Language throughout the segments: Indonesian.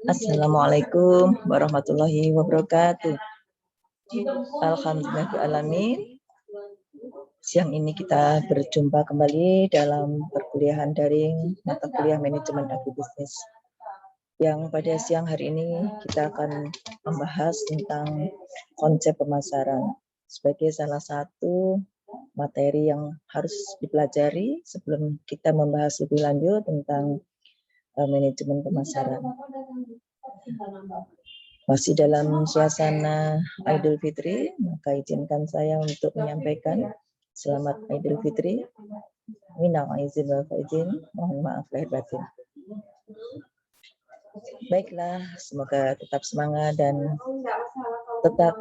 Assalamualaikum warahmatullahi wabarakatuh. Alhamdulillahirrahmanirrahim. Siang ini kita berjumpa kembali dalam perkuliahan daring mata kuliah manajemen agribisnis. Yang pada siang hari ini kita akan membahas tentang konsep pemasaran sebagai salah satu materi yang harus dipelajari sebelum kita membahas lebih lanjut tentang manajemen pemasaran. Masih dalam suasana Idul Fitri, maka izinkan saya untuk menyampaikan selamat Idul Fitri. Minal aizin wal faizin, mohon maaf lahir batin. Baiklah, semoga tetap semangat dan tetap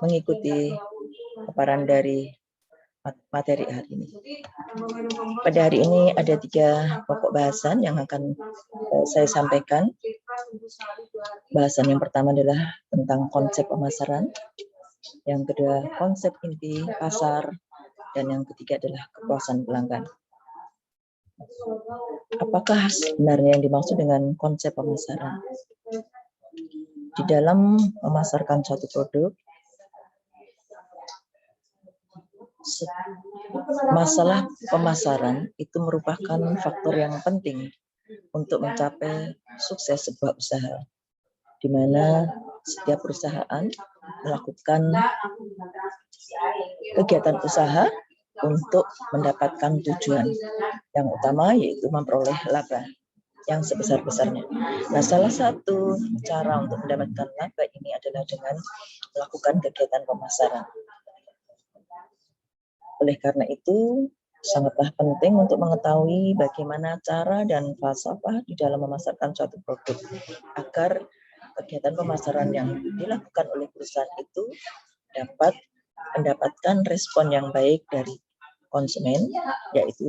mengikuti paparan dari materi hari ini. Pada hari ini ada 3 pokok bahasan yang akan saya sampaikan. Bahasan yang pertama adalah tentang konsep pemasaran, yang kedua konsep inti pasar, dan yang ketiga adalah kepuasan pelanggan. Apakah sebenarnya yang dimaksud dengan konsep pemasaran? Di dalam memasarkan suatu produk, masalah pemasaran itu merupakan faktor yang penting untuk mencapai sukses sebuah usaha, di mana setiap perusahaan melakukan kegiatan usaha untuk mendapatkan tujuan yang utama, yaitu memperoleh laba yang sebesar-besarnya. Nah, salah satu cara untuk mendapatkan laba ini adalah dengan melakukan kegiatan pemasaran. Oleh karena itu, sangatlah penting untuk mengetahui bagaimana cara dan falsafah di dalam memasarkan suatu produk, agar kegiatan pemasaran yang dilakukan oleh perusahaan itu dapat mendapatkan respon yang baik dari konsumen, yaitu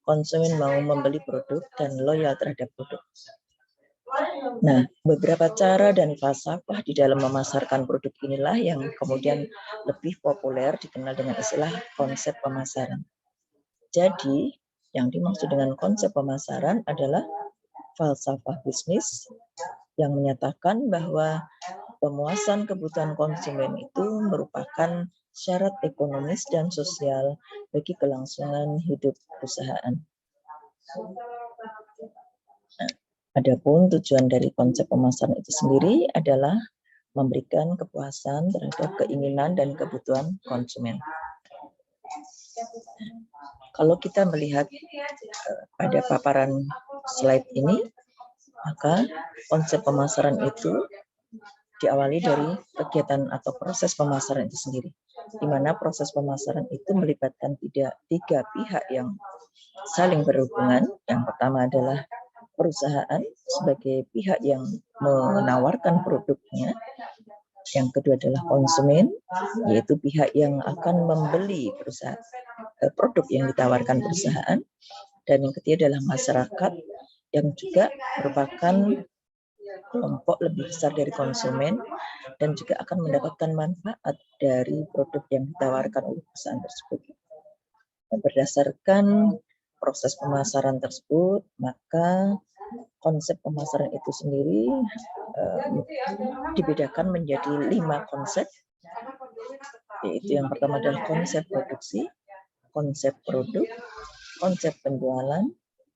konsumen mau membeli produk dan loyal terhadap produk. Nah, beberapa cara dan falsafah di dalam memasarkan produk inilah yang kemudian lebih populer dikenal dengan istilah konsep pemasaran. Jadi, yang dimaksud dengan konsep pemasaran adalah falsafah bisnis yang menyatakan bahwa pemuasan kebutuhan konsumen itu merupakan syarat ekonomis dan sosial bagi kelangsungan hidup perusahaan. Adapun tujuan dari konsep pemasaran itu sendiri adalah memberikan kepuasan terhadap keinginan dan kebutuhan konsumen. Kalau kita melihat pada paparan slide ini, maka konsep pemasaran itu diawali dari kegiatan atau proses pemasaran itu sendiri, di mana proses pemasaran itu melibatkan tiga pihak yang saling berhubungan. Yang pertama adalah perusahaan sebagai pihak yang menawarkan produknya. Yang kedua adalah konsumen, yaitu pihak yang akan membeli produk yang ditawarkan perusahaan. Dan yang ketiga adalah masyarakat, yang juga merupakan kelompok lebih besar dari konsumen dan juga akan mendapatkan manfaat dari produk yang ditawarkan oleh perusahaan tersebut. Dan berdasarkan proses pemasaran tersebut, maka konsep pemasaran itu sendiri dibedakan menjadi 5 konsep, yaitu yang pertama adalah konsep produksi, konsep produk, konsep penjualan,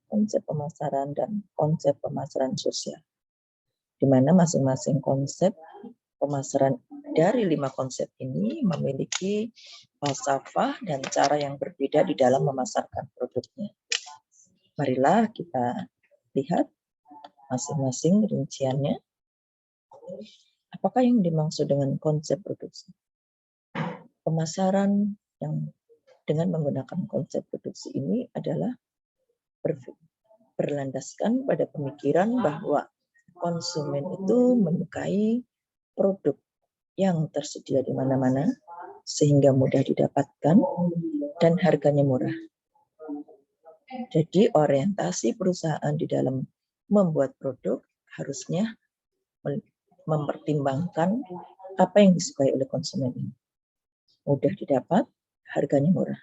konsep pemasaran, dan konsep pemasaran sosial. Di mana masing-masing konsep pemasaran dari 5 konsep ini memiliki falsafah dan cara yang berbeda di dalam memasarkan produknya. Marilah kita lihat masing-masing rinciannya. Apakah yang dimaksud dengan konsep produksi? Pemasaran yang dengan menggunakan konsep produksi ini adalah berlandaskan pada pemikiran bahwa konsumen itu menyukai produk yang tersedia di mana-mana sehingga mudah didapatkan dan harganya murah. Jadi orientasi perusahaan di dalam membuat produk harusnya mempertimbangkan apa yang disukai oleh konsumen ini. Mudah didapat, harganya murah.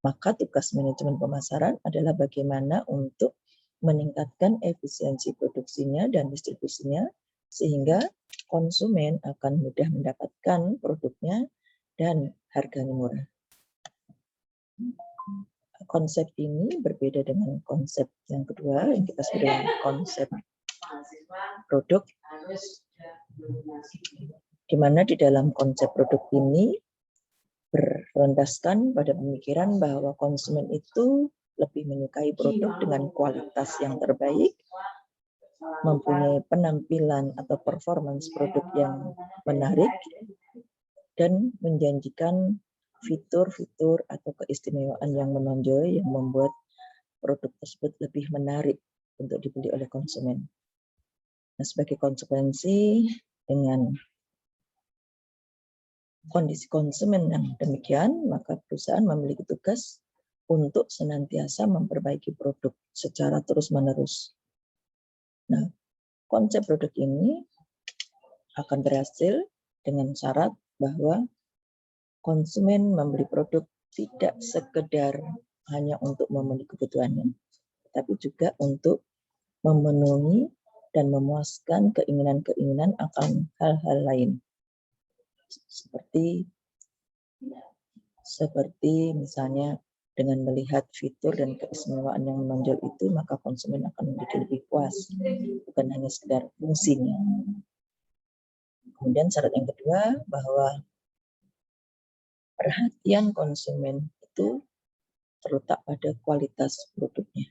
Maka tugas manajemen pemasaran adalah bagaimana untuk meningkatkan efisiensi produksinya dan distribusinya sehingga konsumen akan mudah mendapatkan produknya dan harganya murah. Konsep ini berbeda dengan konsep yang kedua yang kita sebut dengan konsep produk, di mana di dalam konsep produk ini berlandaskan pada pemikiran bahwa konsumen itu lebih menyukai produk dengan kualitas yang terbaik, mempunyai penampilan atau performance produk yang menarik, dan menjanjikan fitur-fitur atau keistimewaan yang menonjol yang membuat produk tersebut lebih menarik untuk dibeli oleh konsumen. Nah, sebagai konsekuensi dengan kondisi konsumen yang demikian, maka perusahaan memiliki tugas untuk senantiasa memperbaiki produk secara terus-menerus. Nah, konsep produk ini akan berhasil dengan syarat bahwa konsumen membeli produk tidak sekedar hanya untuk memenuhi kebutuhannya, tapi juga untuk memenuhi dan memuaskan keinginan-keinginan akan hal-hal lain. Seperti misalnya dengan melihat fitur dan keistimewaan yang menonjol itu, maka konsumen akan menjadi lebih puas, bukan hanya sekedar fungsinya. Kemudian syarat yang kedua, bahwa perhatian konsumen itu terletak pada kualitas produknya.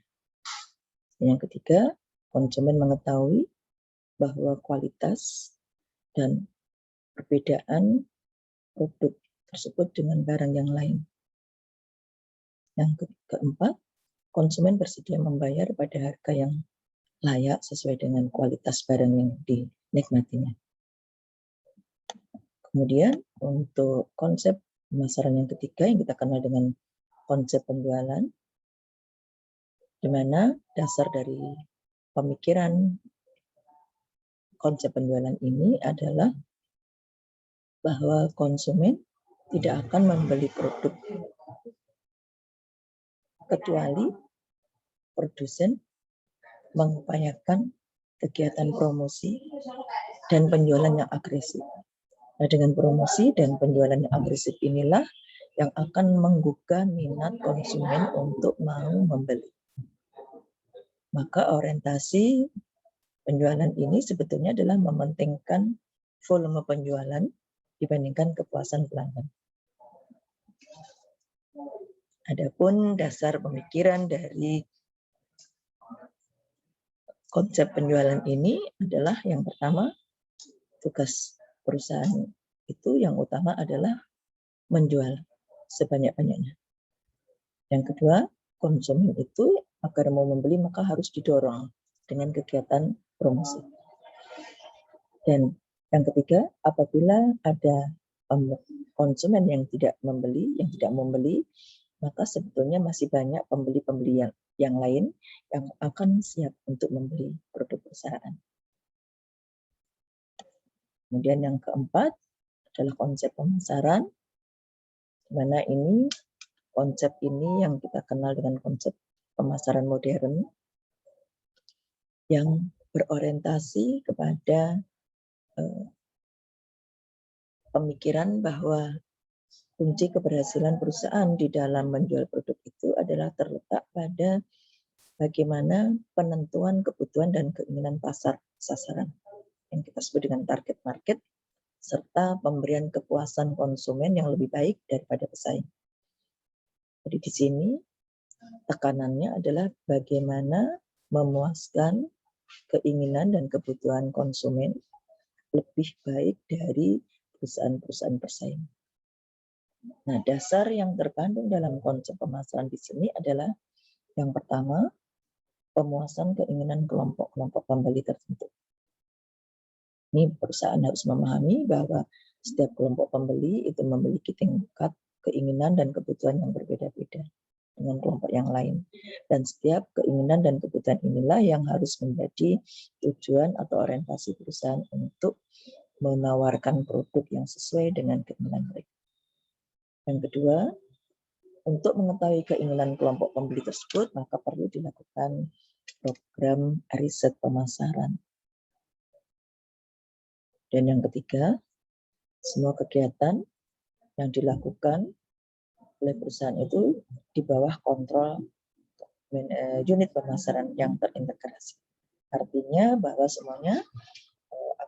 Yang ketiga, konsumen mengetahui bahwa kualitas dan perbedaan produk tersebut dengan barang yang lain. Yang keempat, konsumen bersedia membayar pada harga yang layak sesuai dengan kualitas barang yang dinikmatinya. Kemudian untuk konsep pemasaran yang ketiga yang kita kenal dengan konsep penjualan, di mana dasar dari pemikiran konsep penjualan ini adalah bahwa konsumen tidak akan membeli produk kecuali produsen mengupayakan kegiatan promosi dan penjualan yang agresif. Nah, dengan promosi dan penjualan yang agresif inilah yang akan menggugah minat konsumen untuk mau membeli. Maka orientasi penjualan ini sebetulnya adalah mementingkan volume penjualan dibandingkan kepuasan pelanggan. Adapun dasar pemikiran dari konsep penjualan ini adalah yang pertama, tugas perusahaan itu yang utama adalah menjual sebanyak-banyaknya. Yang kedua, konsumen itu agar mau membeli maka harus didorong dengan kegiatan promosi. Dan yang ketiga, apabila ada konsumen yang tidak membeli, maka sebetulnya masih banyak pembeli-pembeli yang lain yang akan siap untuk membeli produk perusahaan. Kemudian yang keempat adalah konsep pemasaran, di mana ini konsep ini yang kita kenal dengan konsep pemasaran modern yang berorientasi kepada pemikiran bahwa kunci keberhasilan perusahaan di dalam menjual produk itu adalah terletak pada bagaimana penentuan kebutuhan dan keinginan pasar sasaran yang kita sebut dengan target market, serta pemberian kepuasan konsumen yang lebih baik daripada pesaing. Jadi di sini tekanannya adalah bagaimana memuaskan keinginan dan kebutuhan konsumen lebih baik dari perusahaan-perusahaan bersaing. Nah, dasar yang terkandung dalam konsep pemasaran di sini adalah yang pertama, pemuasan keinginan kelompok-kelompok pembeli tertentu. Ini perusahaan harus memahami bahwa setiap kelompok pembeli itu memiliki tingkat keinginan dan kebutuhan yang berbeda-beda dengan kelompok yang lain. Dan setiap keinginan dan kebutuhan inilah yang harus menjadi tujuan atau orientasi perusahaan untuk menawarkan produk yang sesuai dengan keinginan mereka. Yang kedua, Untuk mengetahui keinginan kelompok pembeli tersebut, maka perlu dilakukan program riset pemasaran. Dan yang ketiga, semua kegiatan yang dilakukan oleh perusahaan itu di bawah kontrol unit pemasaran yang terintegrasi. Artinya bahwa semuanya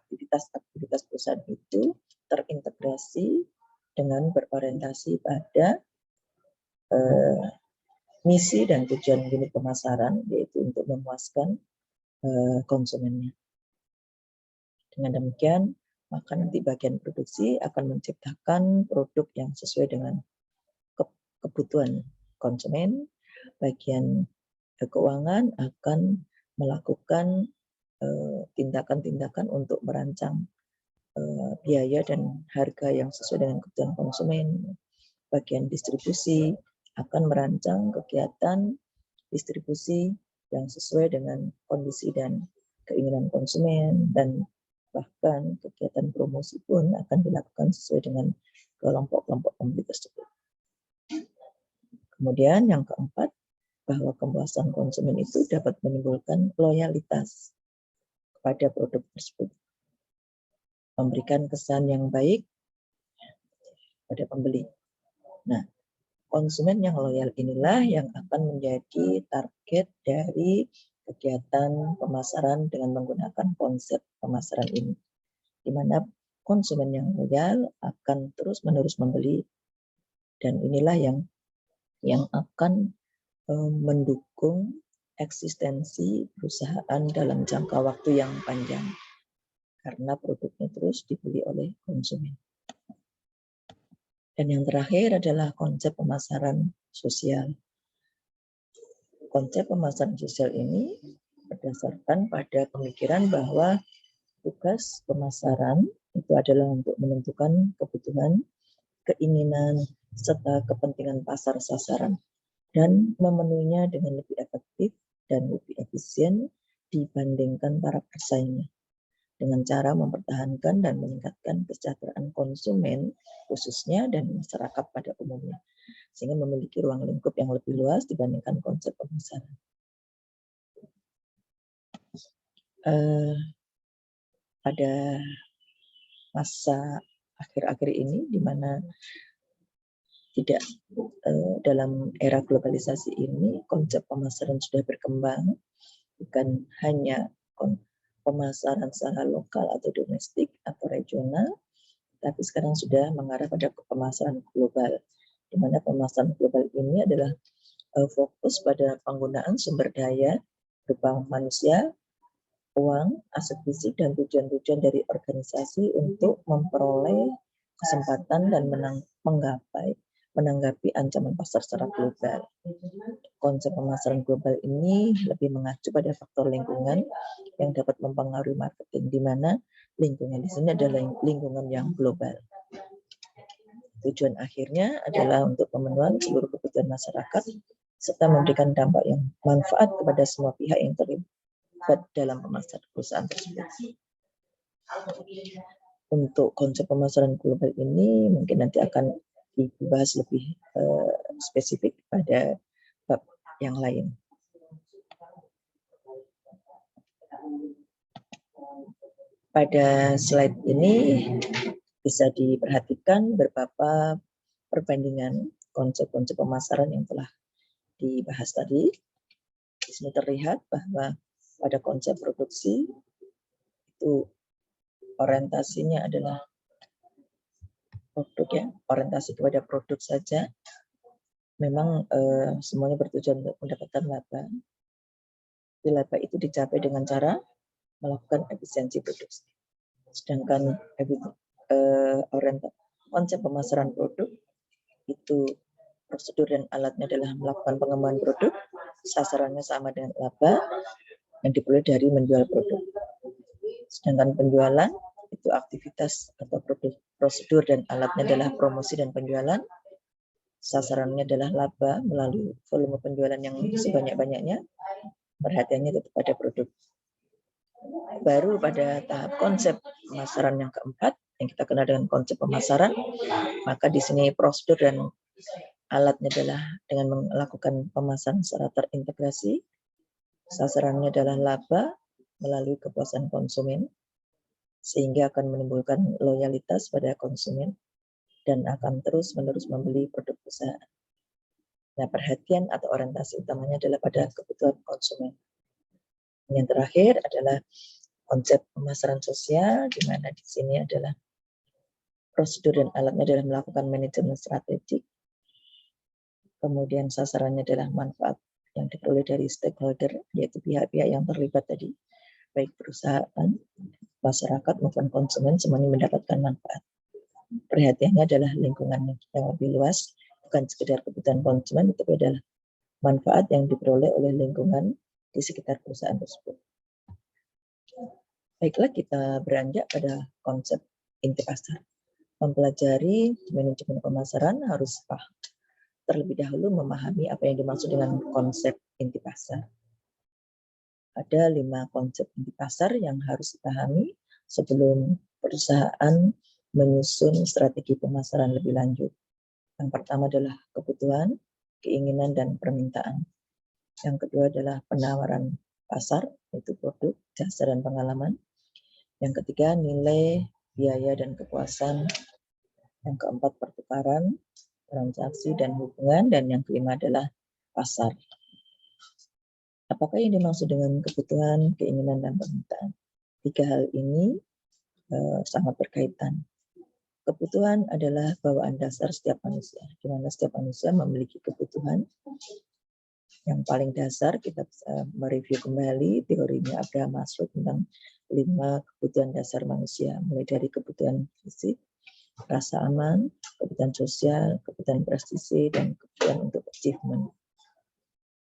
aktivitas-aktivitas perusahaan itu terintegrasi dengan berorientasi pada misi dan tujuan unit pemasaran, yaitu untuk memuaskan konsumennya. Dengan demikian, maka nanti bagian produksi akan menciptakan produk yang sesuai dengan kebutuhan konsumen. Bagian keuangan akan melakukan tindakan-tindakan untuk merancang biaya dan harga yang sesuai dengan kebutuhan konsumen. Bagian distribusi akan merancang kegiatan distribusi yang sesuai dengan kondisi dan keinginan konsumen, dan bahkan kegiatan promosi pun akan dilakukan sesuai dengan kelompok-kelompok pembeli tersebut. Kemudian yang keempat, bahwa kepuasan konsumen itu dapat menimbulkan loyalitas kepada produk tersebut, memberikan kesan yang baik pada pembeli. Nah, konsumen yang loyal inilah yang akan menjadi target dari kegiatan pemasaran dengan menggunakan konsep pemasaran ini, di mana konsumen yang loyal akan terus-menerus membeli, dan inilah yang akan mendukung eksistensi perusahaan dalam jangka waktu yang panjang, karena produknya terus dibeli oleh konsumen. Dan yang terakhir adalah konsep pemasaran sosial. Konsep pemasaran sosial ini berdasarkan pada pemikiran bahwa tugas pemasaran itu adalah untuk menentukan kebutuhan, keinginan, serta kepentingan pasar sasaran, dan memenuhinya dengan lebih efektif dan lebih efisien dibandingkan para pesaingnya, dengan cara mempertahankan dan meningkatkan kesejahteraan konsumen khususnya dan masyarakat pada umumnya, sehingga memiliki ruang lingkup yang lebih luas dibandingkan konsep pemasaran. Pada masa akhir-akhir ini, di mana tidak dalam era globalisasi ini, konsep pemasaran sudah berkembang, bukan hanya pemasaran secara lokal atau domestik atau regional, tapi sekarang sudah mengarah pada pemasaran global, di mana pemasaran global ini adalah fokus pada penggunaan sumber daya berupa manusia, uang, aset fisik, dan tujuan-tujuan dari organisasi untuk memperoleh kesempatan dan menanggapi ancaman pasar secara global. Konsep pemasaran global ini lebih mengacu pada faktor lingkungan yang dapat mempengaruhi marketing, di mana lingkungan di sini adalah lingkungan yang global. Tujuan akhirnya adalah untuk pemenuhan seluruh kebutuhan masyarakat serta memberikan dampak yang manfaat kepada semua pihak yang terlibat dalam pemasaran perusahaan tersebut. Untuk konsep pemasaran global ini mungkin nanti akan dibahas lebih spesifik pada bab yang lain. Pada slide ini bisa diperhatikan beberapa perbandingan konsep-konsep pemasaran yang telah dibahas tadi. Di sini terlihat bahwa pada konsep produksi itu orientasinya adalah produk, ya, orientasi kepada produk saja. Memang semuanya bertujuan untuk mendapatkan laba. Laba itu dicapai dengan cara melakukan efisiensi produksi. Sedangkan konsep pemasaran produk itu prosedur dan alatnya adalah melakukan pengembangan produk, sasarannya sama dengan laba yang diperoleh dari menjual produk. Sedangkan penjualan itu aktivitas atau prosedur dan alatnya adalah promosi dan penjualan. Sasarannya adalah laba melalui volume penjualan yang sebanyak-banyaknya. Perhatiannya tetap pada produk. Baru pada tahap konsep pemasaran yang keempat, yang kita kenal dengan konsep pemasaran, maka di sini prosedur dan Alatnya adalah dengan melakukan pemasaran secara terintegrasi. Sasarannya adalah laba melalui kepuasan konsumen, sehingga akan menimbulkan loyalitas pada konsumen dan akan terus-menerus membeli produk perusahaan. Nah, perhatian atau orientasi utamanya adalah pada kebutuhan konsumen. Yang terakhir adalah konsep pemasaran sosial, di mana di sini adalah prosedur dan alatnya adalah melakukan manajemen strategik. Kemudian sasarannya adalah manfaat yang diperoleh dari stakeholder, yaitu pihak-pihak yang terlibat tadi, baik perusahaan, masyarakat maupun konsumen, semuanya mendapatkan manfaat. Perhatiannya adalah lingkungan yang lebih luas, bukan sekedar kebutuhan konsumen, tapi adalah manfaat yang diperoleh oleh lingkungan di sekitar perusahaan tersebut. Baiklah, kita beranjak pada konsep inti pasar. Mempelajari manajemen pemasaran harus terlebih dahulu memahami apa yang dimaksud dengan konsep inti pasar. Ada 5 konsep inti pasar yang harus dipahami sebelum perusahaan menyusun strategi pemasaran lebih lanjut. Yang pertama adalah kebutuhan, keinginan, dan permintaan. Yang kedua adalah penawaran pasar, yaitu produk, jasa, dan pengalaman. Yang ketiga, nilai, biaya, dan kepuasan. Yang keempat, pertukaran, transaksi, dan hubungan. Dan yang kelima adalah pasar. Apakah yang dimaksud dengan kebutuhan, keinginan, dan permintaan? 3 hal ini sangat berkaitan. Kebutuhan adalah bawaan dasar setiap manusia, di mana setiap manusia memiliki kebutuhan. Yang paling dasar, kita bisa mereview kembali teorinya Abraham Maslow tentang 5 kebutuhan dasar manusia, mulai dari kebutuhan fisik, rasa aman, kebutuhan sosial, kebutuhan prestisi, dan kebutuhan untuk achievement.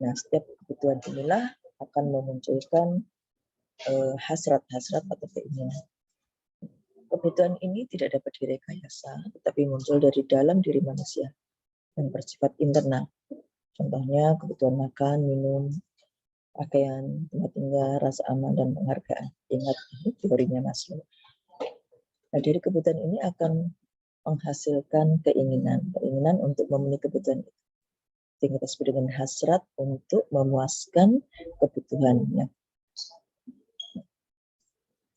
Nah, setiap kebutuhan inilah akan memunculkan hasrat-hasrat atau keinginan. Kebutuhan ini tidak dapat direkayasa, tetapi muncul dari dalam diri manusia yang bersifat internal. Contohnya kebutuhan makan, minum, pakaian, tempat tinggal, rasa aman, dan penghargaan. Ingat, ini teorinya Maslow. Nah, dari kebutuhan ini akan menghasilkan keinginan untuk memenuhi kebutuhan itu. Yang kita sebut dengan hasrat untuk memuaskan kebutuhannya.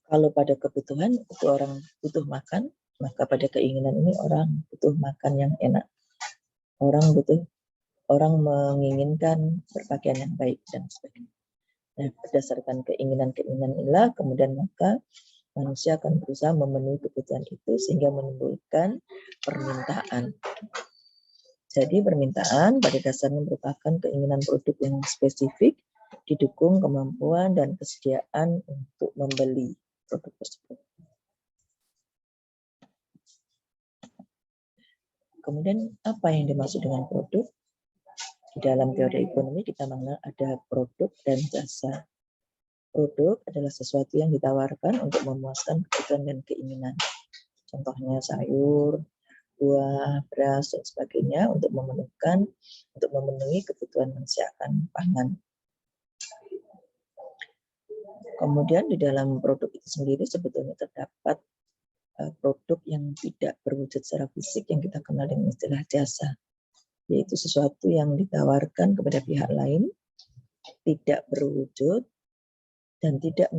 Kalau pada kebutuhan itu orang butuh makan, maka pada keinginan ini orang butuh makan yang enak. Orang menginginkan berpakaian yang baik dan sebagainya. Nah, berdasarkan keinginan-keinginan inilah kemudian maka manusia akan berusaha memenuhi kebutuhan itu sehingga menimbulkan permintaan. Jadi permintaan pada dasarnya merupakan keinginan produk yang spesifik didukung kemampuan dan kesediaan untuk membeli produk tersebut. Kemudian apa yang dimaksud dengan produk? Di dalam teori ekonomi kita mengenal ada produk dan jasa. Produk adalah sesuatu yang ditawarkan untuk memuaskan kebutuhan dan keinginan. Contohnya sayur, buah, beras, dan sebagainya untuk memenuhi kebutuhan manusia akan pangan. Kemudian di dalam produk itu sendiri sebetulnya terdapat produk yang tidak berwujud secara fisik yang kita kenal dengan istilah jasa, yaitu sesuatu yang ditawarkan kepada pihak lain, tidak berwujud, dan tidak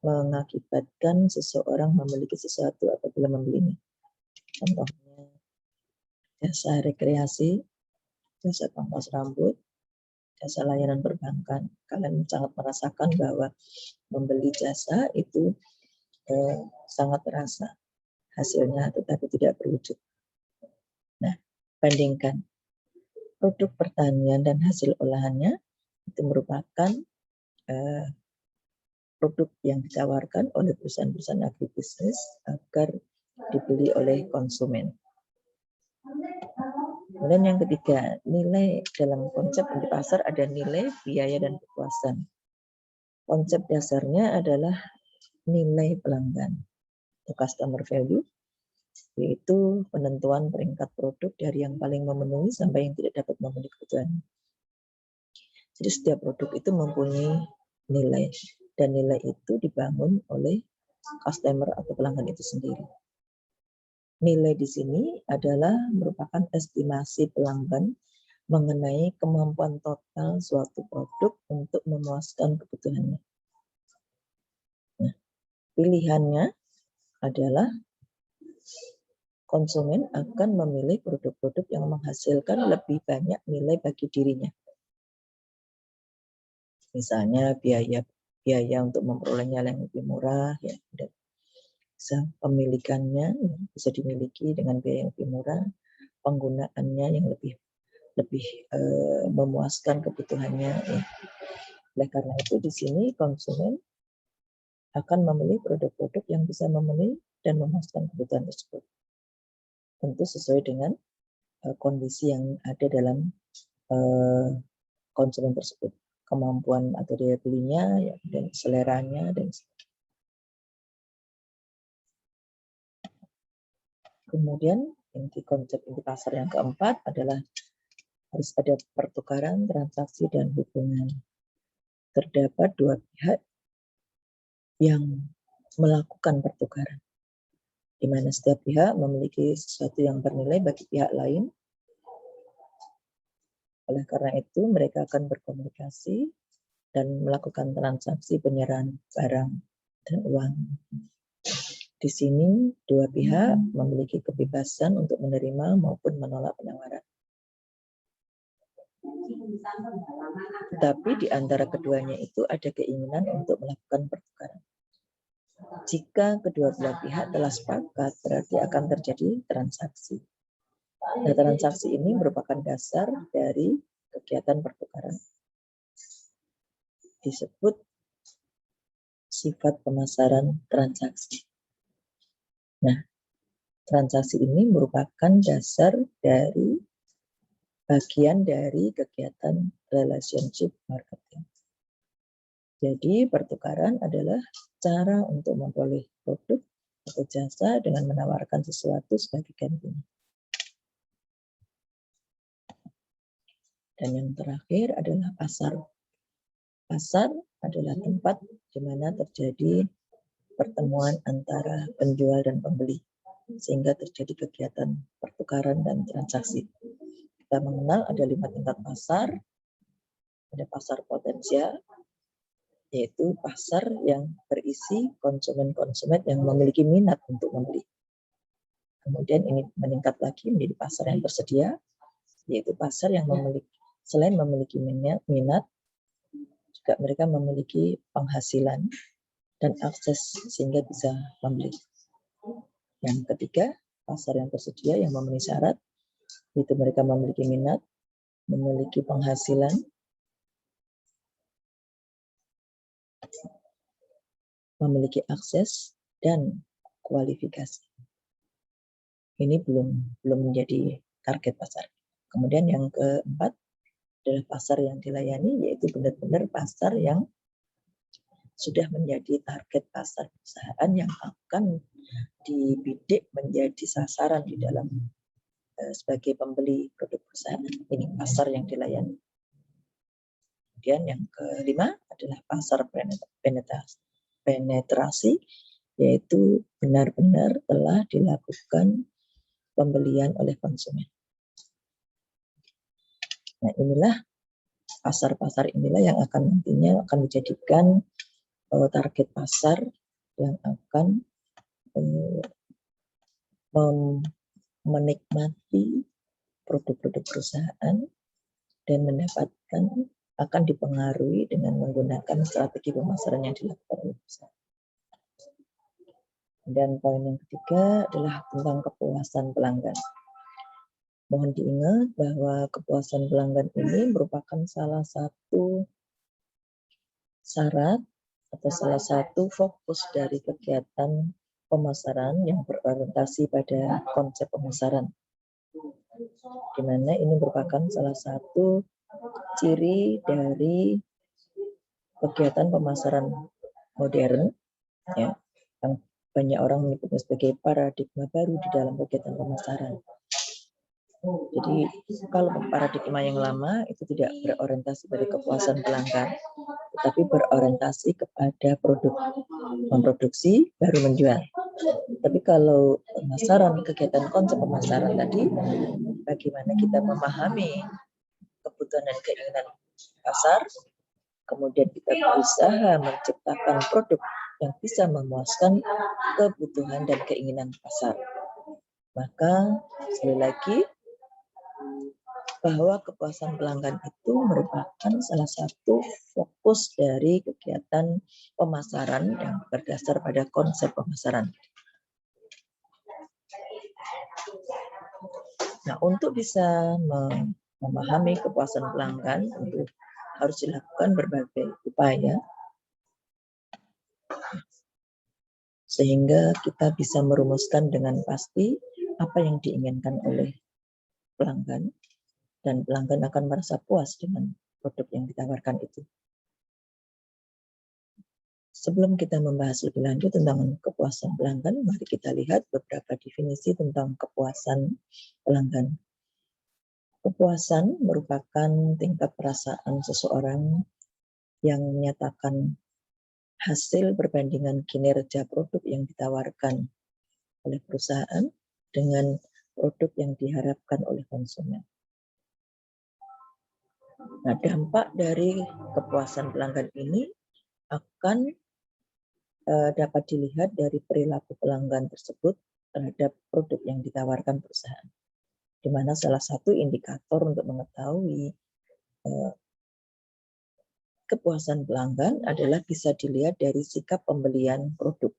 mengakibatkan seseorang memiliki sesuatu apabila membelinya. Contohnya jasa rekreasi, jasa pangkas rambut, jasa layanan perbankan. Kalian sangat merasakan bahwa membeli jasa itu sangat terasa hasilnya, tetapi tidak berwujud. Nah, bandingkan produk pertanian dan hasil olahannya itu merupakan produk yang ditawarkan oleh perusahaan-perusahaan agribisnis agar dibeli oleh konsumen. Kemudian yang ketiga, nilai dalam konsep di pasar ada nilai, biaya, dan kepuasan. Konsep dasarnya adalah nilai pelanggan atau customer value, yaitu penentuan peringkat produk dari yang paling memenuhi sampai yang tidak dapat memenuhi kebutuhan. Jadi setiap produk itu mempunyai nilai, dan nilai itu dibangun oleh customer atau pelanggan itu sendiri. Nilai di sini adalah merupakan estimasi pelanggan mengenai kemampuan total suatu produk untuk memuaskan kebutuhannya. Nah, pilihannya adalah konsumen akan memilih produk-produk yang menghasilkan lebih banyak nilai bagi dirinya. Misalnya biaya untuk memperolehnya yang lebih murah, ya, dan pemilikannya bisa dimiliki dengan biaya yang lebih murah, penggunaannya yang lebih memuaskan kebutuhannya. Ya. Oleh karena itu di sini konsumen akan memilih produk-produk yang bisa memenuhi dan memuaskan kebutuhan tersebut. Tentu sesuai dengan kondisi yang ada dalam konsumen tersebut, kemampuan atau daya belinya, ya, dan seleranya, dan kemudian konsep inti pasar yang keempat adalah harus ada pertukaran, transaksi, dan hubungan. Terdapat dua pihak yang melakukan pertukaran, di mana setiap pihak memiliki sesuatu yang bernilai bagi pihak lain. Oleh karena itu, mereka akan berkomunikasi dan melakukan transaksi penyerahan barang dan uang. Di sini, dua pihak memiliki kebebasan untuk menerima maupun menolak penawaran. Tetapi di antara keduanya itu ada keinginan untuk melakukan pertukaran. Jika kedua belah pihak telah sepakat, berarti akan terjadi transaksi. Nah, transaksi ini merupakan dasar dari kegiatan pertukaran. Disebut sifat pemasaran transaksi. Nah, transaksi ini merupakan dasar dari bagian dari kegiatan relationship marketing. Jadi, pertukaran adalah cara untuk memperoleh produk atau jasa dengan menawarkan sesuatu sebagai gantinya. Dan yang terakhir adalah pasar. Pasar adalah tempat di mana terjadi pertemuan antara penjual dan pembeli, sehingga terjadi kegiatan pertukaran dan transaksi. Kita mengenal ada 5 tingkat pasar. Ada pasar potensial, yaitu pasar yang berisi konsumen-konsumen yang memiliki minat untuk membeli. Kemudian ini meningkat lagi menjadi pasar yang tersedia, yaitu pasar yang selain memiliki minat, juga mereka memiliki penghasilan dan akses sehingga bisa membeli. Yang ketiga, pasar yang tersedia yang memenuhi syarat, yaitu mereka memiliki minat, memiliki penghasilan, memiliki akses, dan kualifikasi. Ini belum menjadi target pasar. Kemudian yang keempat adalah pasar yang dilayani, yaitu benar-benar pasar yang sudah menjadi target pasar perusahaan yang akan dibidik menjadi sasaran di dalam sebagai pembeli produk perusahaan. Ini pasar yang dilayani. Kemudian yang kelima adalah pasar penetrasi, yaitu benar-benar telah dilakukan pembelian oleh konsumen. Nah, inilah pasar-pasar inilah yang nantinya akan dijadikan target pasar yang akan menikmati produk-produk perusahaan dan mendapatkan akan dipengaruhi dengan menggunakan strategi pemasaran yang dilakukan oleh perusahaan. Dan poin yang ketiga adalah tentang kepuasan pelanggan. Mohon diingat bahwa kepuasan pelanggan ini merupakan salah satu syarat atau salah satu fokus dari kegiatan pemasaran yang berorientasi pada konsep pemasaran, di mana ini merupakan salah satu ciri dari kegiatan pemasaran modern, ya, yang banyak orang menyebutnya sebagai paradigma baru di dalam kegiatan pemasaran. Jadi kalau paradigma yang lama itu tidak berorientasi pada kepuasan pelanggan, tetapi berorientasi kepada produk, memproduksi baru menjual. Tapi kalau pemasaran, kegiatan konsep pemasaran tadi, bagaimana kita memahami kebutuhan dan keinginan pasar, kemudian kita berusaha menciptakan produk yang bisa memuaskan kebutuhan dan keinginan pasar. Maka sekali lagi, bahwa kepuasan pelanggan itu merupakan salah satu fokus dari kegiatan pemasaran yang berdasar pada konsep pemasaran. Nah, untuk bisa memahami kepuasan pelanggan, tentu harus dilakukan berbagai upaya sehingga kita bisa merumuskan dengan pasti apa yang diinginkan oleh pelanggan, dan pelanggan akan merasa puas dengan produk yang ditawarkan itu. Sebelum kita membahas lebih lanjut tentang kepuasan pelanggan, mari kita lihat beberapa definisi tentang kepuasan pelanggan. Kepuasan merupakan tingkat perasaan seseorang yang menyatakan hasil perbandingan kinerja produk yang ditawarkan oleh perusahaan dengan produk yang diharapkan oleh konsumen. Nah, dampak dari kepuasan pelanggan ini akan dapat dilihat dari perilaku pelanggan tersebut terhadap produk yang ditawarkan perusahaan, di mana salah satu indikator untuk mengetahui kepuasan pelanggan adalah bisa dilihat dari sikap pembelian produk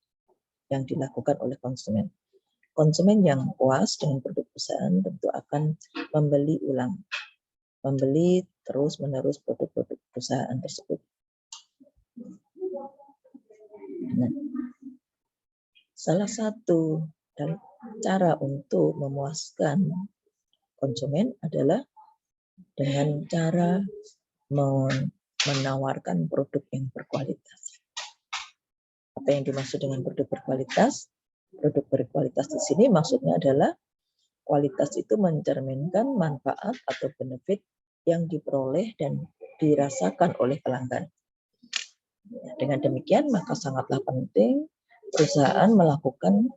yang dilakukan oleh konsumen. Konsumen yang puas dengan produk perusahaan tentu akan membeli ulang, membeli terus-menerus produk-produk perusahaan tersebut. Nah, salah satu cara untuk memuaskan konsumen adalah dengan cara menawarkan produk yang berkualitas. Apa yang dimaksud dengan produk berkualitas? Produk berkualitas di sini maksudnya adalah kualitas itu mencerminkan manfaat atau benefit yang diperoleh dan dirasakan oleh pelanggan. Dengan demikian, maka sangatlah penting perusahaan melakukan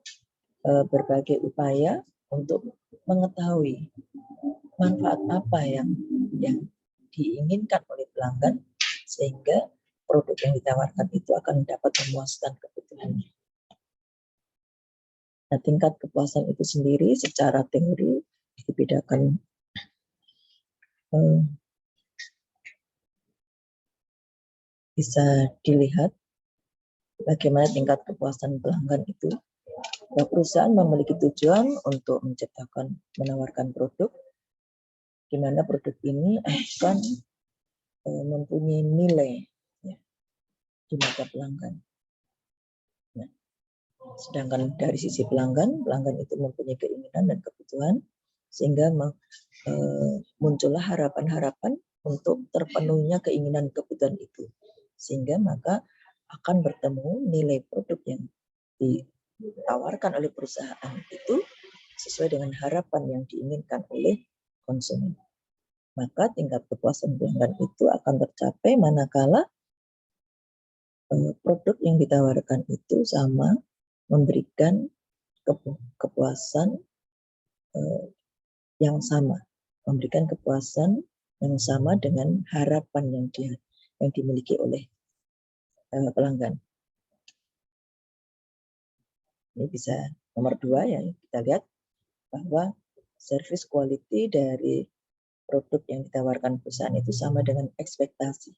berbagai upaya untuk mengetahui manfaat apa yang diinginkan oleh pelanggan, sehingga produk yang ditawarkan itu akan dapat memuaskan kebutuhannya. Nah, tingkat kepuasan itu sendiri secara teori dibedakan bisa dilihat bagaimana tingkat kepuasan pelanggan itu. Perusahaan memiliki tujuan untuk menawarkan produk di mana produk ini akan mempunyai nilai ya, di mata pelanggan. Nah, sedangkan dari sisi pelanggan itu mempunyai keinginan dan kebutuhan, sehingga muncullah harapan-harapan untuk terpenuhinya keinginan kebutuhan itu, sehingga maka akan bertemu nilai produk yang ditawarkan oleh perusahaan itu sesuai dengan harapan yang diinginkan oleh konsumen. Maka tingkat kepuasan pelanggan itu akan tercapai manakala produk yang ditawarkan itu sama memberikan kepuasan yang sama, memberikan kepuasan yang sama dengan harapan yang dimiliki oleh pelanggan. Ini bisa nomor 2 ya, kita lihat bahwa service quality dari produk yang ditawarkan perusahaan itu sama dengan ekspektasi.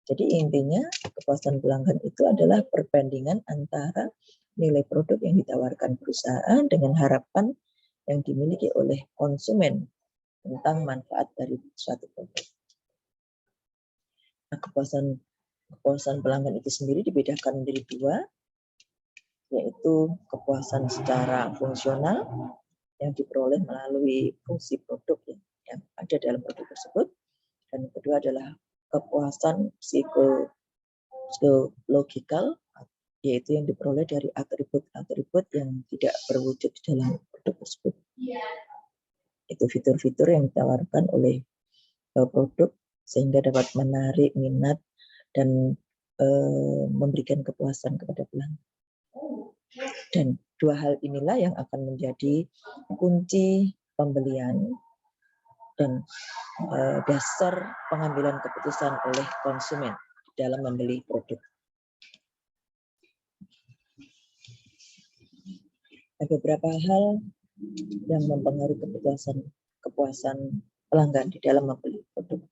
Jadi intinya kepuasan pelanggan itu adalah perbandingan antara nilai produk yang ditawarkan perusahaan dengan harapan yang dimiliki oleh konsumen tentang manfaat dari suatu produk. Nah, kepuasan pelanggan itu sendiri dibedakan menjadi 2, yaitu kepuasan secara fungsional yang diperoleh melalui fungsi produk yang ada dalam produk tersebut, dan yang kedua adalah kepuasan psikologikal, yaitu yang diperoleh dari atribut-atribut yang tidak berwujud di dalam produk tersebut. Itu fitur-fitur yang ditawarkan oleh produk sehingga dapat menarik minat dan memberikan kepuasan kepada pelanggan. Dan dua hal inilah yang akan menjadi kunci pembelian dan dasar pengambilan keputusan oleh konsumen dalam membeli produk. Ada beberapa hal yang mempengaruhi kepuasan pelanggan di dalam membeli produk.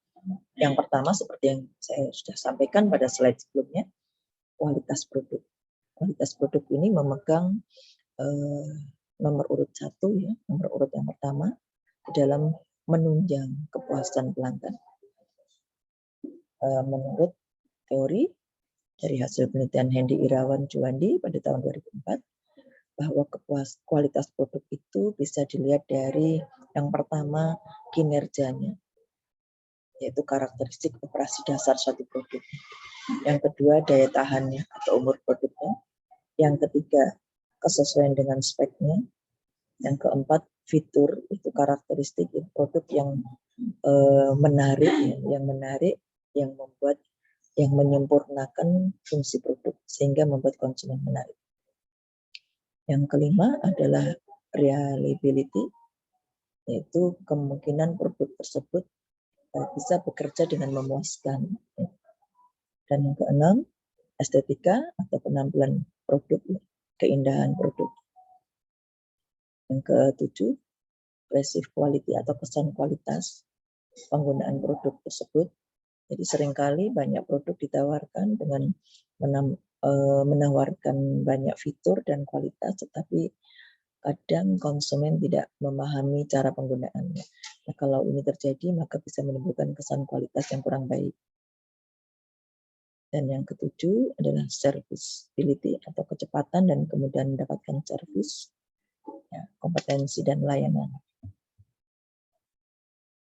Yang pertama, seperti yang saya sudah sampaikan pada slide sebelumnya, kualitas produk. Kualitas produk ini memegang nomor urut 1 ya, nomor urut yang pertama di dalam menunjang kepuasan pelanggan. Menurut teori dari hasil penelitian Hendy Irawan Juwandi pada tahun 2004, bahwa kualitas produk itu bisa dilihat dari yang pertama kinerjanya, yaitu karakteristik operasi dasar suatu produk. Yang kedua daya tahannya atau umur produknya. Yang ketiga kesesuaian dengan speknya. Yang keempat fitur, itu karakteristik produk yang menarik, yang membuat, yang menyempurnakan fungsi produk sehingga membuat konsumen menarik. Yang kelima adalah reliability, yaitu kemungkinan produk tersebut bisa bekerja dengan memuaskan. Dan yang keenam, estetika atau penampilan produk, keindahan produk. Yang ketujuh, perceived quality atau kesan kualitas penggunaan produk tersebut. Jadi seringkali banyak produk ditawarkan dengan menawarkan banyak fitur dan kualitas, tetapi kadang konsumen tidak memahami cara penggunaannya. Nah, kalau ini terjadi, maka bisa menimbulkan kesan kualitas yang kurang baik. Dan yang ketujuh adalah serviceability atau kecepatan dan kemudian mendapatkan service, ya, kompetensi dan layanan.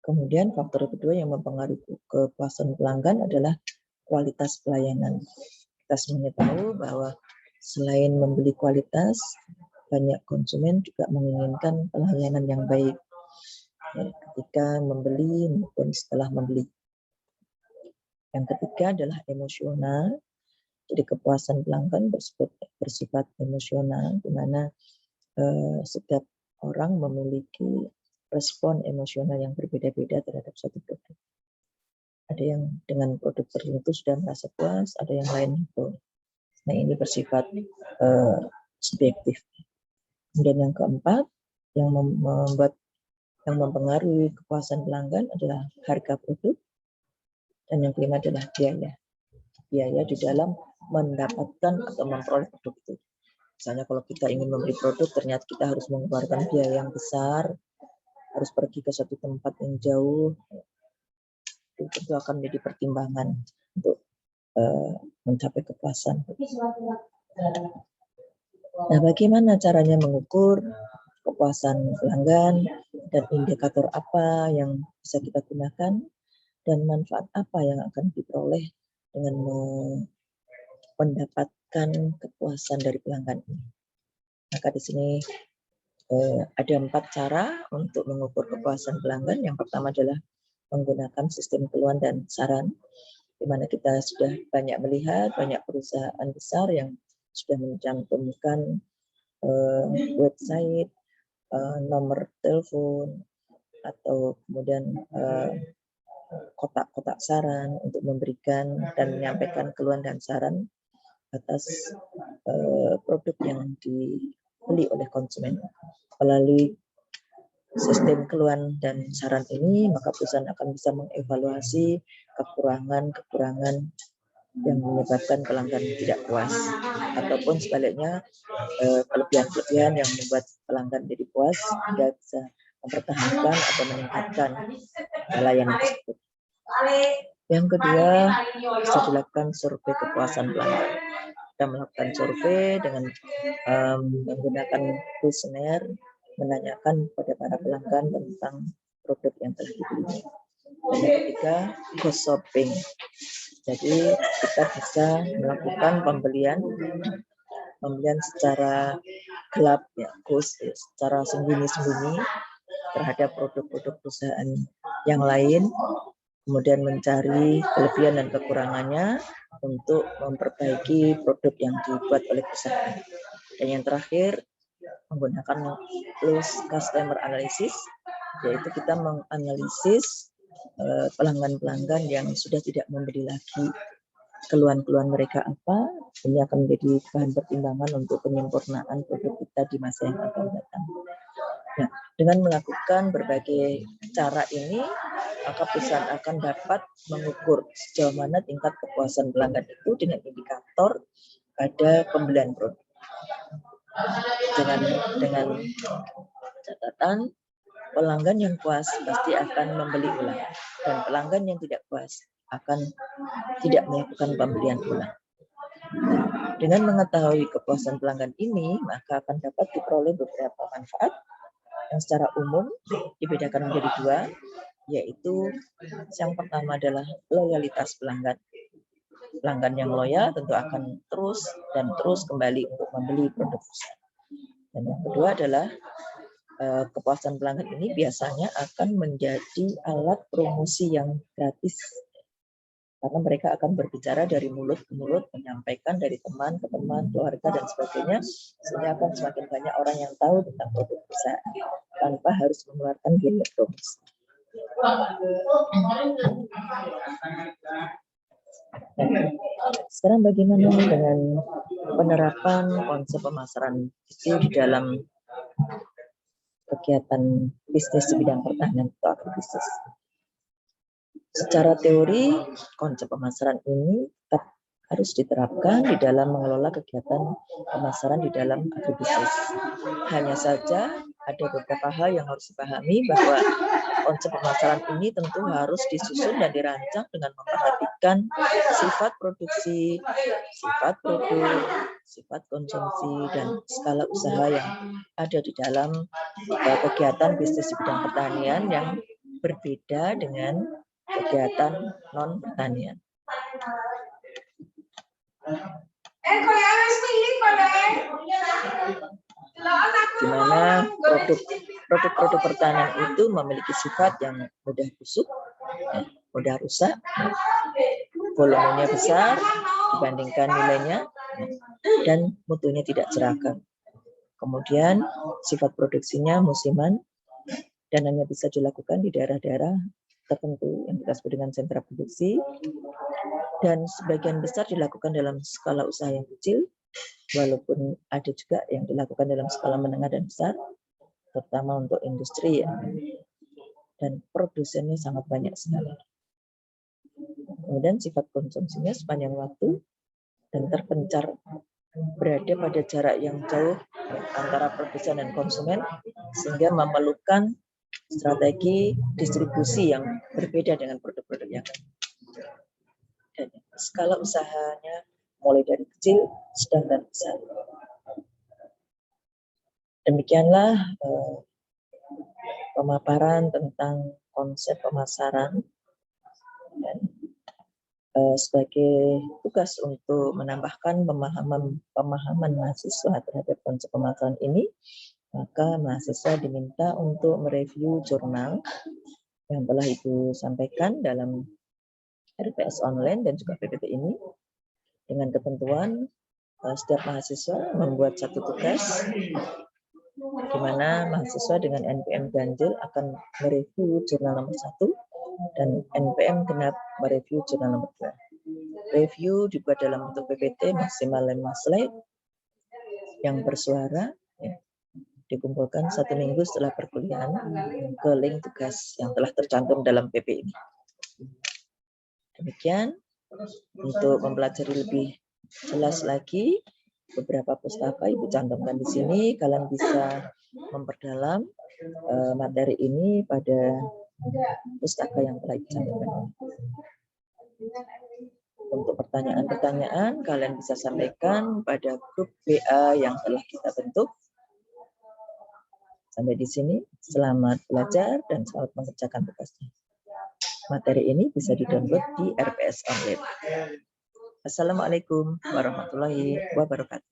Kemudian faktor kedua yang mempengaruhi kepuasan pelanggan adalah kualitas pelayanan. Kita semuanya tahu bahwa selain membeli kualitas, banyak konsumen juga menginginkan pelayanan yang baik, ya, ketika membeli maupun setelah membeli. Yang ketiga adalah emosional. Jadi kepuasan pelanggan bersifat emosional, di mana setiap orang memiliki respon emosional yang berbeda-beda terhadap suatu produk. Ada yang dengan produk tertentu sudah merasa puas, ada yang lain itu. Nah, ini bersifat subjektif. Kemudian yang keempat, yang mempengaruhi kepuasan pelanggan adalah harga produk. Dan yang kelima adalah biaya. Biaya di dalam mendapatkan atau memperoleh produk itu. Misalnya kalau kita ingin membeli produk, ternyata kita harus mengeluarkan biaya yang besar, harus pergi ke suatu tempat yang jauh, itu akan menjadi pertimbangan untuk mencapai kepuasan. Nah, bagaimana caranya mengukur kepuasan pelanggan dan indikator apa yang bisa kita gunakan dan manfaat apa yang akan diperoleh dengan mendapatkan kepuasan dari pelanggan ini. Maka di sini ada 4 cara untuk mengukur kepuasan pelanggan. Yang pertama adalah menggunakan sistem keluhan dan saran, di mana kita sudah banyak melihat banyak perusahaan besar yang sudah mencantumkan website, nomor telepon, atau kemudian kotak-kotak saran untuk memberikan dan menyampaikan keluhan dan saran atas produk yang dibeli oleh konsumen. Melalui sistem keluhan dan saran ini, maka perusahaan akan bisa mengevaluasi kekurangan-kekurangan yang menyebabkan pelanggan tidak puas, ataupun sebaliknya kelebihan-kelebihan yang membuat pelanggan jadi puas, hingga bisa mempertahankan atau meningkatkan layanan tersebut. Yang kedua, bisa dilakukan survei kepuasan pelanggan. Kita melakukan survei dengan menggunakan kuesioner, menanyakan kepada para pelanggan tentang produk yang telah dibeli. Dan yang ketiga, ghost shopping. Jadi kita bisa melakukan pembelian secara gelap, ya, ghost, ya, secara sembunyi-sembunyi terhadap produk-produk perusahaan yang lain, kemudian mencari kelebihan dan kekurangannya untuk memperbaiki produk yang dibuat oleh perusahaan. Dan yang terakhir, menggunakan loss customer analysis, yaitu kita menganalisis pelanggan-pelanggan yang sudah tidak membeli lagi. Keluhan-keluhan mereka apa, ini akan menjadi bahan pertimbangan untuk penyempurnaan produk kita di masa yang akan datang. Nah, dengan melakukan berbagai cara ini, maka perusahaan akan dapat mengukur sejauh mana tingkat kepuasan pelanggan itu dengan indikator pada pembelian produk. Dengan catatan, pelanggan yang puas pasti akan membeli ulang, dan pelanggan yang tidak puas akan tidak melakukan pembelian ulang. Dengan mengetahui kepuasan pelanggan ini, maka akan dapat diperoleh beberapa manfaat yang secara umum dibedakan menjadi dua, yaitu yang pertama adalah loyalitas pelanggan. Pelanggan yang loyal tentu akan terus dan terus kembali untuk membeli produk perusahaan. Dan yang kedua adalah kepuasan pelanggan ini biasanya akan menjadi alat promosi yang gratis, karena mereka akan berbicara dari mulut ke mulut, menyampaikan dari teman ke teman, keluarga, dan sebagainya, sehingga akan semakin banyak orang yang tahu tentang produk perusahaan tanpa harus mengeluarkan biaya promosi. Sekarang bagaimana dengan penerapan konsep pemasaran kecil di dalam kegiatan bisnis di bidang pertanian atau agribisnis? Secara teori, konsep pemasaran ini tetap harus diterapkan di dalam mengelola kegiatan pemasaran di dalam agribisnis. Hanya saja ada beberapa hal yang harus dipahami, bahwa konsep pemasaran ini tentu harus disusun dan dirancang dengan memperhatikan sifat produksi, sifat produk, sifat konsumsi, dan skala usaha yang ada di dalam kegiatan bisnis di bidang pertanian yang berbeda dengan kegiatan non-pertanian. Di mana produk-produk pertanian itu memiliki sifat yang mudah busuk, mudah rusak, volumenya besar dibandingkan nilainya, dan mutunya tidak seragam. Kemudian sifat produksinya musiman dan hanya bisa dilakukan di daerah-daerah tertentu yang kita sebut dengan sentra produksi, dan sebagian besar dilakukan dalam skala usaha yang kecil, walaupun ada juga yang dilakukan dalam skala menengah dan besar, terutama untuk industri ya. Dan produsennya sangat banyak sekali. Kemudian sifat konsumsinya sepanjang waktu dan terpencar berada pada jarak yang jauh antara produsen dan konsumen, sehingga memerlukan strategi distribusi yang berbeda dengan produk-produk yang lain. Dan skala usahanya mulai dari kecil, sedang, dan besar. Demikianlah pemaparan tentang konsep pemasaran, dan sebagai tugas untuk menambahkan pemahaman mahasiswa terhadap konsep pemasaran ini, maka mahasiswa diminta untuk mereview jurnal yang telah Ibu sampaikan dalam RPS online dan juga PPT ini, dengan ketentuan setiap mahasiswa membuat satu tugas, di mana mahasiswa dengan NPM ganjil akan mereview jurnal nomor 1 dan NPM genap mereview jurnal nomor 2. Review dibuat dalam bentuk PPT maksimal 5 slide yang bersuara, ya, dikumpulkan 1 minggu setelah perkuliahan ke link tugas yang telah tercantum dalam PP ini. Demikian, untuk mempelajari lebih jelas lagi beberapa pustaka Ibu cantumkan di sini. Kalian bisa memperdalam materi ini pada pustaka yang telah dicantumkan. Untuk pertanyaan-pertanyaan, kalian bisa sampaikan pada grup WA yang telah kita bentuk. Sampai di sini, selamat belajar dan selamat mengerjakan tugasnya. Materi ini bisa di-download di RPS Online. Assalamualaikum warahmatullahi wabarakatuh.